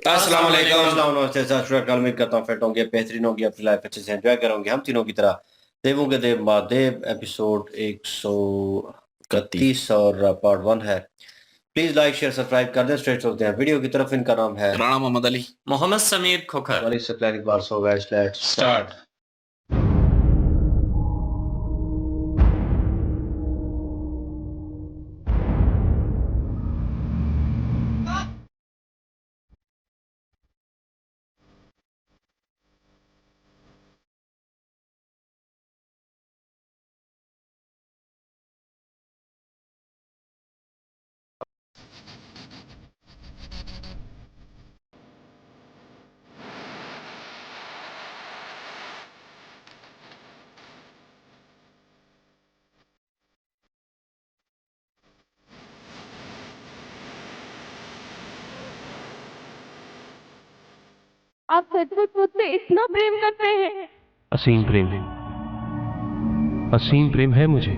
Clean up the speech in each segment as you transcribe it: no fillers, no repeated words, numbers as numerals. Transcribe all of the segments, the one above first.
अस्सलाम वालेकुम। नमस्ते सत उम्मीद करता हूँ फिट होंगे, बेहतरीन होंगे, अपनी लाइफ अच्छे से एंजॉय करोगे। हम तीनों की तरह देवों के देव महादेव एपिसोड 131 और पार्ट 1 है। प्लीज लाइक शेयर सब्सक्राइब कर दें। स्ट्रेट चलते हैं वीडियो की तरफ। इनका नाम है राणा मोहम्मद अली। मोहम्मद समीर खोखर। वाली से planning bar so guys, let's start. आप सचमुच मुझसे इतना प्रेम करते हैं? असीम प्रेम, असीम प्रेम है मुझे।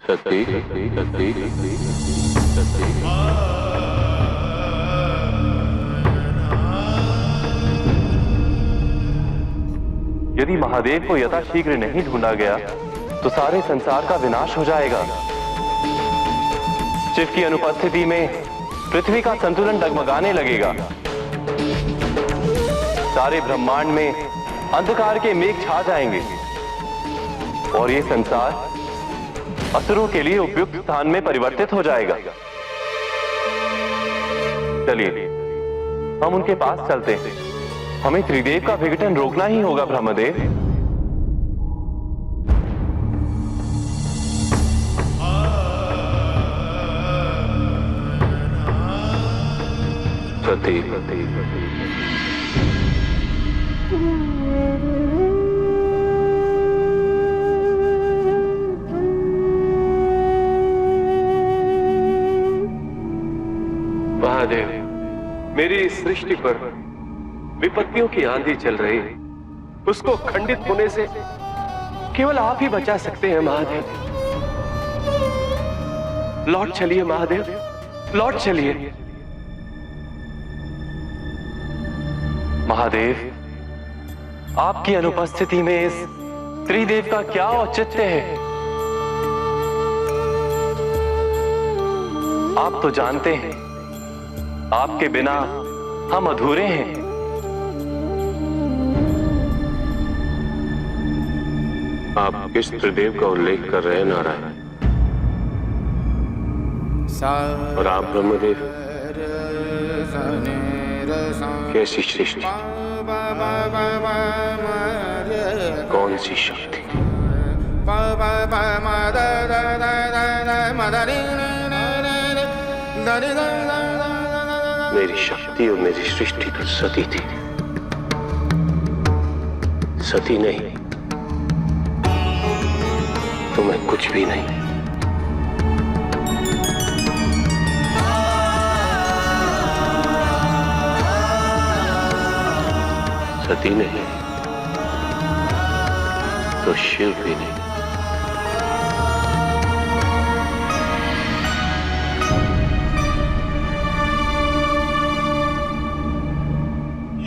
सती सती सती सती सती यदि महादेव को यथाशीघ्र नहीं ढूंढा गया तो सारे संसार का विनाश हो जाएगा। शिव की अनुपस्थिति में पृथ्वी का संतुलन डगमगाने लगेगा। सारे ब्रह्मांड में अंधकार के मेघ छा जाएंगे और ये संसार असुरों के लिए उपयुक्त स्थान में परिवर्तित हो जाएगा। चलिए हम उनके पास चलते हैं। हमें त्रिदेव का विघटन रोकना ही होगा ब्रह्मदेव। सती सती सती महादेव, मेरी इस सृष्टि पर विपत्तियों की आंधी चल रही है। उसको खंडित होने से केवल आप ही बचा सकते हैं महादेव। लौट चलिए महादेव, लौट चलिए। महादेव, आपकी अनुपस्थिति में इस त्रिदेव का क्या औचित्य है? आप तो जानते हैं आपके बिना हम अधूरे हैं। आप किस त्रिदेव का उल्लेख कर रहे हैं नारायण? और आप ब्रह्मदेव, कैसी सृष्टि, कौन सी शक्ति? मेरी शक्ति और मेरी सृष्टि तो सती थी। सती नहीं तो मैं कुछ भी नहीं। सती नहीं तो शिव भी नहीं।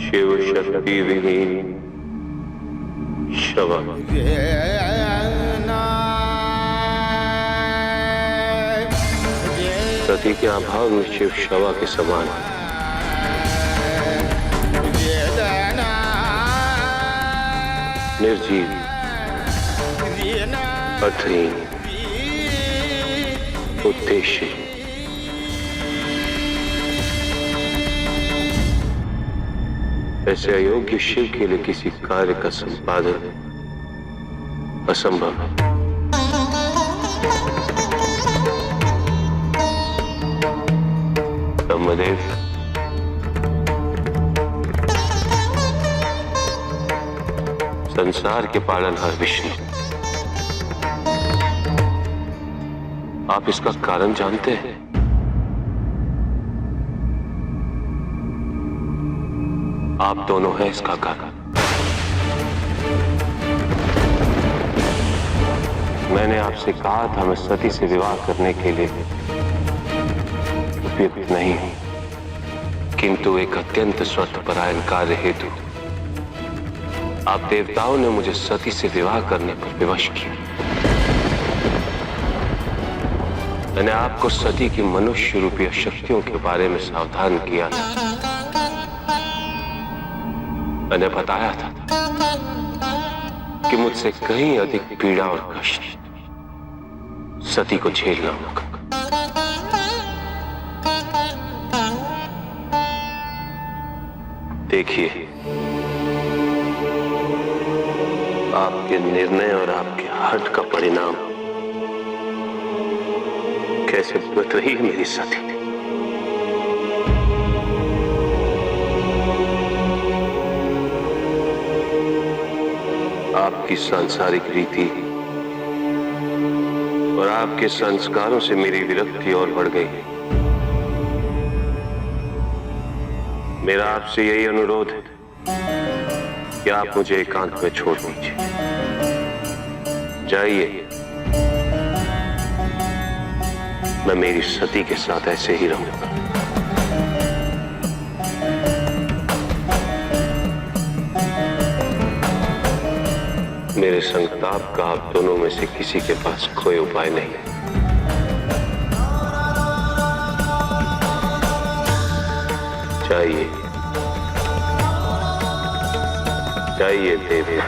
शिव शक्ति विहीन शव। सती के अभाव में शिव शवा के समान है। निर्जीव, अर्थहीन, उद्देश्य। ऐसे अयोग्य शिव के लिए किसी कार्य का संपादन असंभव है। ब्रह्मदेव, संसार के पालनहार विष्णु, आप इसका कारण जानते हैं? आप दोनों हैं इसका कारण। मैंने आपसे कहा था मैं सती से विवाह करने के लिए उपयुक्त नहीं हूं, किंतु एक अत्यंत स्वार्थपरायण कार्य हेतु आप देवताओं ने मुझे सती से विवाह करने पर विवश किया। मैंने आपको सती की मनुष्य रूपी शक्तियों के बारे में सावधान किया था। मैंने बताया था कि मुझसे कहीं अधिक पीड़ा और कष्ट सती को झेलना होगा। देखिए, आपके निर्णय और आपके हठ का परिणाम कैसे भुगत रही है मेरी सती। आपकी सांसारिक रीति और आपके संस्कारों से मेरी विरक्ति और बढ़ गई है। मेरा आपसे यही अनुरोध है कि आप मुझे एकांत में छोड़ दीजिए। जाइए, मैं मेरी सती के साथ ऐसे ही रहूंगा। मेरे संताप का आप दोनों में से किसी के पास कोई उपाय नहीं है। जाइए, जाइए देवी।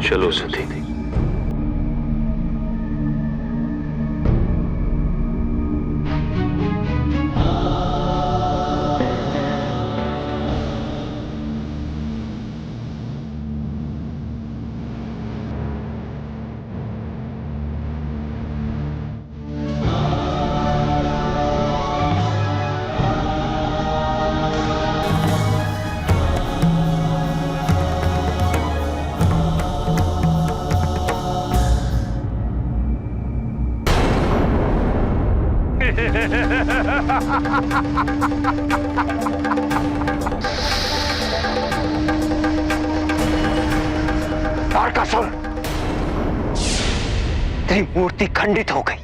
चलो सती। तारकासुर, तेरी मूर्ति खंडित हो गई।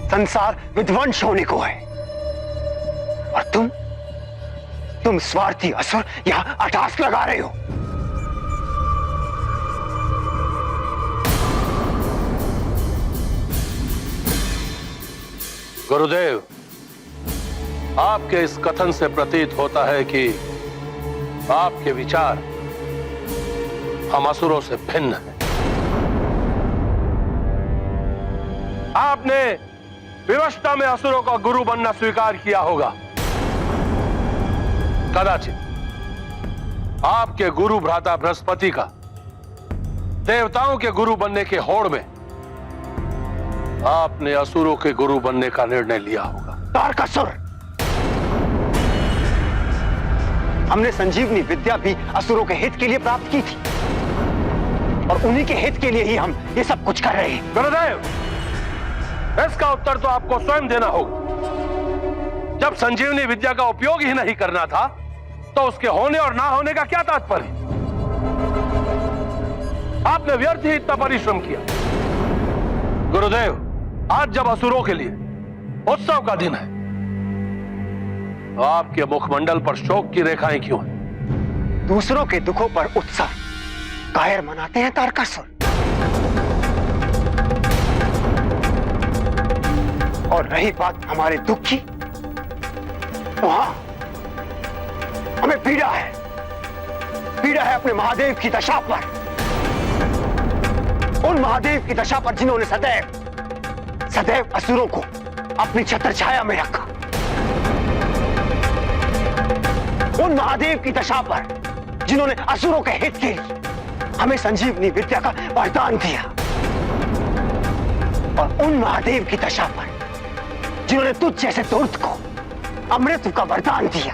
संसार विध्वंस होने को है और तुम स्वार्थी असुर यहां अटास लगा रहे हो। गुरुदेव, आपके इस कथन से प्रतीत होता है कि आपके विचार हम असुरों से भिन्न हैं। आपने विवशता में असुरों का गुरु बनना स्वीकार किया होगा। कदाचित आपके गुरु भ्राता बृहस्पति का देवताओं के गुरु बनने के होड़ में आपने असुरों के गुरु बनने का निर्णय लिया होगा। तारकासुर, हमने संजीवनी विद्या भी असुरों के हित के लिए प्राप्त की थी और उन्हीं के हित के लिए ही हम ये सब कुछ कर रहे हैं। गुरुदेव, इसका उत्तर तो आपको स्वयं देना होगा। जब संजीवनी विद्या का उपयोग ही नहीं करना था तो उसके होने और ना होने का क्या तात्पर्य? आपने व्यर्थ ही इतना परिश्रम किया। गुरुदेव, आज जब असुरों के लिए उत्सव का दिन है, तो आपके मुखमंडल पर शोक की रेखाएं क्यों हैं? दूसरों के दुखों पर उत्सव कायर मनाते हैं तारकासुर। और रही बात हमारे दुख की, तो हाँ, हमें पीड़ा है। पीड़ा है अपने महादेव की दशा पर, उन महादेव की दशा पर जिन्होंने सदैव सदैव असुरों को अपनी छत्र छाया में रखा। उन महादेव की दशा पर जिन्होंने असुरों के हित के लिए हमें संजीवनी विद्या का वरदान दिया। और उन महादेव की दशा पर जिन्होंने तुझ जैसे दुर्द को अमृत का वरदान दिया।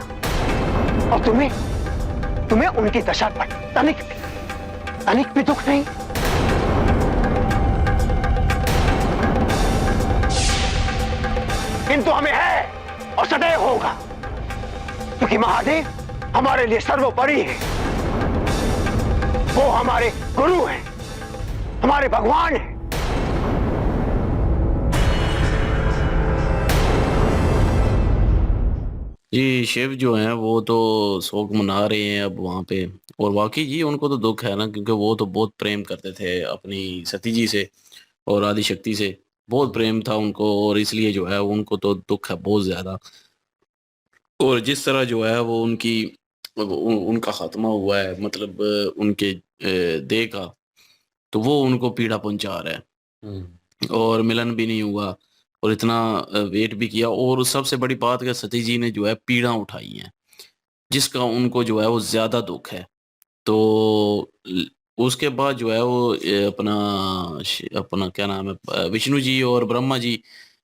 और तुम्हें उनकी दशा पर तनिक भी दुख नहीं। किंतु हमें है और सदैव होगा, क्योंकि महादेव हमारे लिए सर्वोपरि है। वो हमारे गुरु हैं, हमारे भगवान हैं। जी, शिव जो हैं वो तो शोक मना रहे हैं अब वहाँ पे। और वाकई जी उनको तो दुख है ना, क्योंकि वो तो बहुत प्रेम करते थे अपनी सती जी से और आदि शक्ति से। बहुत प्रेम था उनको, और इसलिए जो है उनको तो दुख है बहुत ज्यादा। और जिस तरह जो है वो उनका खात्मा हुआ है, मतलब उनके देह का, तो वो उनको पीड़ा पहुंचा रहा है। और मिलन भी नहीं हुआ, और इतना वेट भी किया। और सबसे बड़ी बात है, सती जी ने जो है पीड़ा उठाई है, जिसका उनको जो है वो ज्यादा दुख है। तो उसके बाद जो है वो अपना क्या नाम है, विष्णु जी और ब्रह्मा जी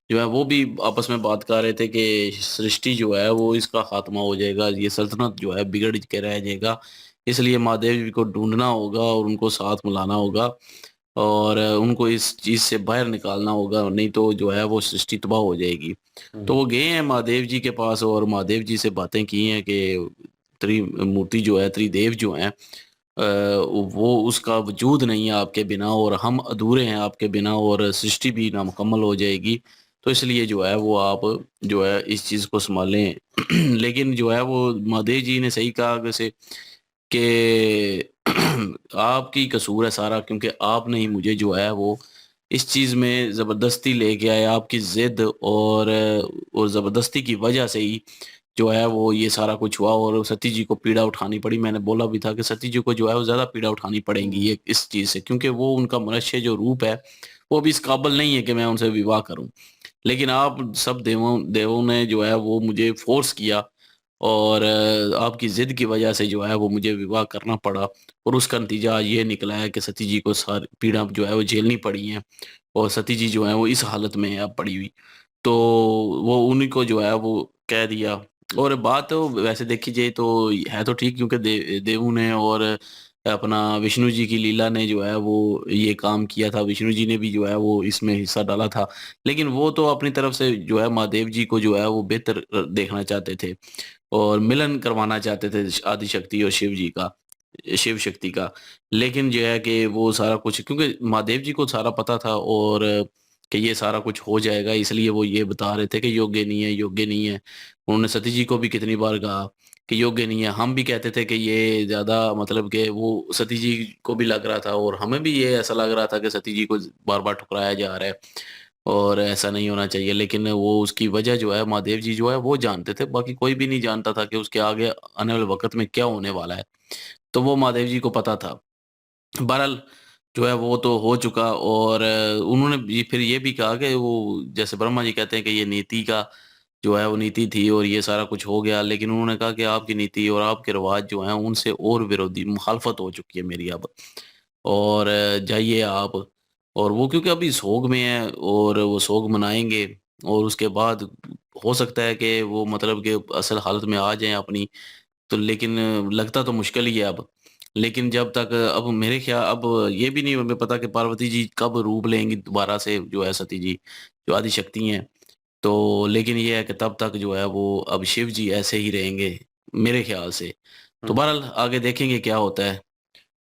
जो है वो भी आपस में बात कर रहे थे कि सृष्टि जो है वो इसका खात्मा हो जाएगा, ये सल्तनत जो है बिगड़ के रह जाएगा। इसलिए महादेव जी को ढूंढना होगा और उनको साथ मिलाना होगा, और उनको इस चीज से बाहर निकालना होगा, नहीं तो जो है वो सृष्टि तबाह हो जाएगी। तो वो गए हैं महादेव जी के पास और महादेव जी से बातें की हैं कि त्रिमूर्ति जो है, त्रिदेव जो हैं, वो उसका वजूद नहीं है आपके बिना, और हम अधूरे हैं आपके बिना, और सृष्टि भी नामुकम्मल हो जाएगी। तो इसलिए जो है वो आप जो है इस चीज को संभालें। लेकिन जो है वो महादेव जी ने सही कहा वैसे कि आपकी कसूर है सारा, क्योंकि आपने ही मुझे जो है वो इस चीज में जबरदस्ती लेके आए। आपकी जिद और जबरदस्ती की वजह से ही जो है वो ये सारा कुछ हुआ, और सती जी को पीड़ा उठानी पड़ी। मैंने बोला भी था कि सती जी को जो है वो ज्यादा पीड़ा उठानी पड़ेगी ये इस चीज से, क्योंकि वो उनका मनुष्य जो रूप है वो भी इस काबिल नहीं है कि मैं उनसे विवाह करूं। लेकिन आप सब देवों ने जो है वो मुझे फोर्स किया, और आपकी जिद की वजह से जो है वो मुझे विवाह करना पड़ा। और उसका नतीजा ये निकला है कि सती जी को सारी पीड़ा जो है वो झेलनी पड़ी है, और सती जी जो है वो इस हालत में है अब पड़ी हुई। तो वो उन्हीं को जो है वो कह दिया। और बात तो वैसे देखी जाए तो है तो ठीक, क्योंकि देवों ने और अपना विष्णु जी की लीला ने जो है वो ये काम किया था। विष्णु जी ने भी जो है वो इसमें हिस्सा डाला था, लेकिन वो तो अपनी तरफ से जो है महादेव जी को जो है वो बेहतर देखना चाहते थे, और मिलन करवाना चाहते थे आदि शक्ति और शिव शक्ति का। लेकिन जो है कि वो सारा कुछ, क्योंकि महादेव जी को सारा पता था और कि ये सारा कुछ हो जाएगा, इसलिए वो ये बता रहे थे कि योग्य नहीं है, योग्य नहीं है। उन्होंने सती जी को भी कितनी बार कहा कि योग्य नहीं है। हम भी कहते थे कि ये ज्यादा, मतलब कि वो सती जी को भी लग रहा था, और हमें भी ये ऐसा लग रहा था कि सती जी को बार बार ठुकराया जा रहा है और ऐसा नहीं होना चाहिए। लेकिन वो उसकी वजह जो है महादेव जी जो है वो जानते थे, बाकी कोई भी नहीं जानता था कि उसके आगे आने वाले वक्त में क्या होने वाला है। तो वो महादेव जी को पता था। बहरहाल जो है वो तो हो चुका, और उन्होंने फिर ये भी कहा कि वो जैसे ब्रह्मा जी कहते हैं कि ये नीति का जो है वो नीति थी और ये सारा कुछ हो गया। लेकिन उन्होंने कहा कि आपकी नीति और आपके रिवाज जो हैं उनसे और विरोधी मुखालफत हो चुकी है मेरी अब, और जाइए आप। और वो क्योंकि अभी सोग में है और वो सोग मनाएंगे, और उसके बाद हो सकता है कि वो मतलब कि असल हालत में आ जाएं अपनी। तो लेकिन लगता तो मुश्किल ही है अब। लेकिन जब तक अब मेरे ख्याल, अब ये भी नहीं हमें पता कि पार्वती जी कब रूप लेंगी दोबारा से, जो है सती जी जो आदि शक्ति हैं। तो लेकिन ये है कि तब तक जो है वो अब शिव जी ऐसे ही रहेंगे मेरे ख्याल से। तो बहरहाल आगे देखेंगे क्या होता है।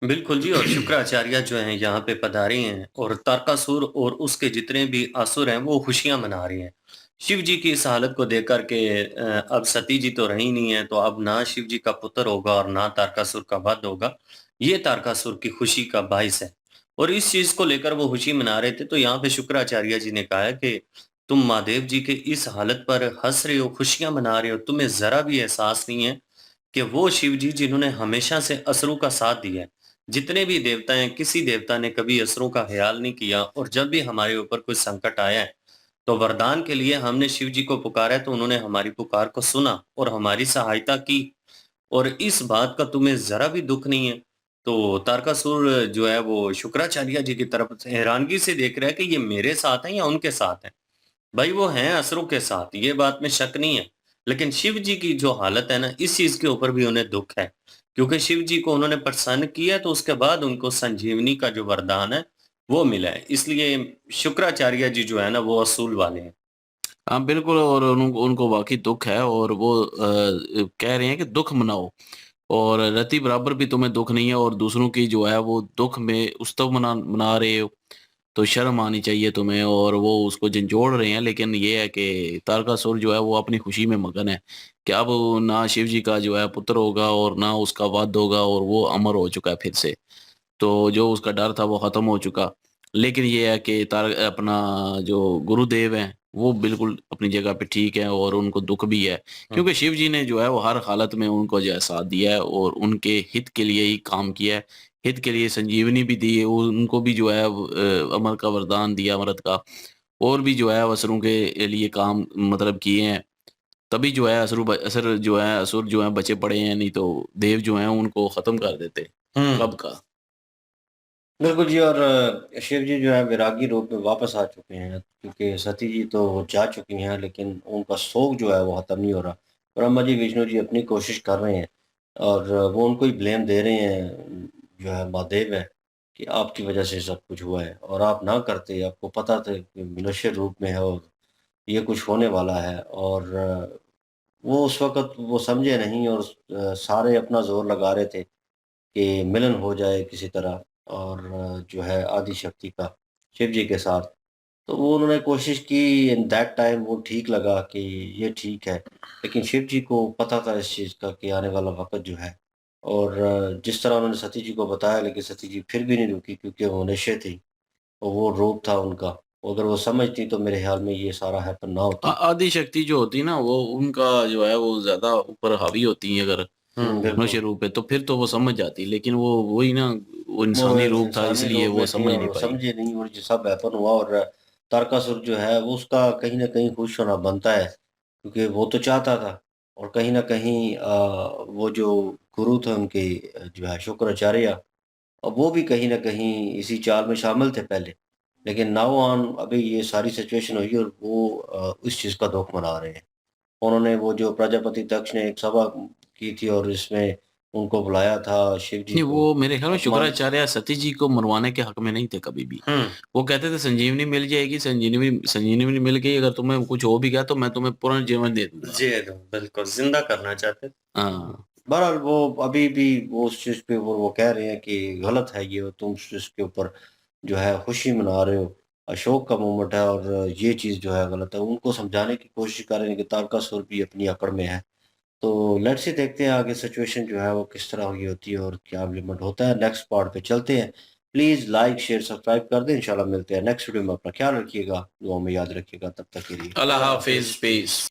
बिल्कुल जी, और शुक्राचार्य जो हैं यहाँ पे पधारे हैं और तारकासुर और उसके जितने भी असुर हैं वो खुशियां मना रहे हैं। शिव जी की इस हालत को देख कर के अब सती जी तो रही नहीं है, तो अब ना शिव जी का पुत्र होगा और ना तारकासुर का वध होगा। ये तारकासुर की खुशी का बाइस है और इस चीज को लेकर वो खुशी मना रहे थे। तो यहाँ पे शुक्राचार्य जी ने कहा है कि तुम महादेव जी के इस हालत पर हंस रहे हो, खुशियां मना रहे हो, तुम्हें जरा भी एहसास नहीं है कि वो शिव जी जिन्होंने हमेशा से असुरों का साथ दिया है। जितने भी देवता हैं, किसी देवता ने कभी असुरों का ख्याल नहीं किया और जब भी हमारे ऊपर कोई संकट आया है, तो वरदान के लिए हमने शिव जी को पुकारा है, तो उन्होंने हमारी पुकार को सुना और हमारी सहायता की और इस बात का तुम्हें ज़रा भी दुःख नहीं है। तो तारकासुर जो है वो शुक्राचार्य जी की तरफ से हैरानगी से देख रहा है कि ये मेरे साथ हैं या उनके साथ हैं। भाई वो हैं असुरों के साथ, ये बात में शक नहीं है। लेकिन शिव जी की जो हालत है ना, इस चीज़ के ऊपर भी उन्हें दुःख है। क्योंकि शिव जी को उन्होंने प्रसन्न किया तो उसके बाद उनको संजीवनी का जो वरदान है, वो मिला है। इसलिए शुक्राचार्य जी जो है ना, वो असूल वाले हैं। हाँ, बिल्कुल। और उनको वाक़ई दुःख है और वो कह रहे हैं कि दुःख मनाओ और रति बराबर भी तुम्हें दुःख नहीं है और दूसरों की जो है वो दुःख में उत्सव मना रहे हो, तो शर्म आनी चाहिए तुम्हें। और वो उसको झंझोड़ रहे हैं, लेकिन ये है कि तारकासुर जो है वो अपनी खुशी में मगन है कि अब ना शिव जी का जो है पुत्र होगा और ना उसका वध होगा और वो अमर हो चुका है फिर से। तो जो उसका डर था वो ख़त्म हो चुका। लेकिन ये है कि अपना जो गुरुदेव हैं, वो बिल्कुल अपनी जगह पे ठीक है और उनको दुःख भी है। हुँ। क्योंकि शिव जी ने जो है वो हर हालत में उनको जो है साथ दिया है और उनके हित के लिए ही काम किया है। हित के लिए संजीवनी भी दी है, उनको भी जो है अमर का वरदान दिया अमरत का। और भी जो है असुरों के लिए काम मतलब किए हैं। तभी जो है असुर जो हैं बचे पड़े हैं, नहीं तो देव जो हैं उनको ख़त्म कर देते हुँ। कब का। बिल्कुल जी, और शिव जी जो है वैरागी रूप में वापस आ चुके हैं, क्योंकि सती जी तो जा चुकी हैं, लेकिन उनका शोक जो है वो ख़त्म नहीं हो रहा। ब्रह्मा जी, विष्णु जी अपनी कोशिश कर रहे हैं और वो उनको ही ब्लेम दे रहे हैं, जो है महादेव है, कि आपकी वजह से सब कुछ हुआ है और आप ना करते, आपको पता था कि मनुष्य रूप में है और ये कुछ होने वाला है। और वो उस वक़्त वो समझे नहीं और सारे अपना ज़ोर लगा रहे थे कि मिलन हो जाए किसी तरह और जो है आदि शक्ति का शिव जी के साथ। तो वो उन्होंने कोशिश की, इन दैट टाइम वो ठीक लगा कि ये ठीक है। लेकिन शिव जी को पता था इस चीज़ का कि आने वाला वक़्त जो है। और जिस तरह उन्होंने सती जी को बताया, लेकिन सती जी फिर भी नहीं रुकी, क्योंकि वो निश्चय थी और वो रूप था उनका। अगर वो समझती तो मेरे ख़्याल में ये सारा हैपन ना होता। आदि शक्ति जो होती है ना वो उनका जो है वो ज़्यादा ऊपर हावी होती है अगर बिल्कुल। मनुष्य रूप है तो फिर तो वो समझ जाती है। लेकिन वो वही ना, वो वो इंसानी रूप था इंसानी इसलिए रूप वो में थी समझ और नहीं वो पाई। समझे नहीं और ये सब हैपन हुआ। और तारकासुर जो है वो उसका कहीं न कहीं खुश होना बनता है, क्योंकि वो तो चाहता था। और कहीं न कहीं वो जो गुरु थे उनके, जो है शुक्राचार्य, वो भी कहीं न कहीं इसी चाल में शामिल थे पहले। लेकिन नाउ ऑन अभी ये सारी सिचुएशन हुई और वो इस चीज़ का दुःख मना रहे हैं। उन्होंने वो जो प्रजापति दक्ष ने एक सभा की थी और इसमें उनको बुलाया था शिव जी नहीं, को वो मेरे ख्याल में अपमान। शुक्राचार्य सती जी को मरवाने के हक में नहीं थे कभी भी। हुँ। वो कहते थे संजीवनी मिल जाएगी, संजीवनी संजीवनी मिल गई, अगर तुम्हें कुछ हो भी गया तो मैं तुम्हें पुनर्जीवन दे दूँगा। जी, एकदम, बिल्कुल, ज़िंदा करना चाहते थे। हाँ। बहरहाल वो अभी भी वो उस चीज़ पे वो कह रहे हैं कि गलत है ये, तुम इसके ऊपर जो है खुशी मना रहे हो। अशोक का मोमेंट है और ये चीज़ जो है गलत है। उनको समझाने की कोशिश कर रहे हैं कि तारकासुर भी अपनी अकड़ में है। तो लेट्स सी, देखते हैं आगे सिचुएशन जो है वो किस तरह की होती है और क्या इम्प्लीमेंट होता है। नेक्स्ट पार्ट पे चलते हैं। प्लीज़ लाइक, शेयर, सब्सक्राइब कर दें। इंशाल्लाह मिलते हैं नेक्स्ट वीडियो में। अपना ख्याल रखिएगा, दुआ में याद रखिएगा। तब तक के लिए अल्लाह अल्लाह हाफ़िज़, हाफ़िज़, पीस। पीस।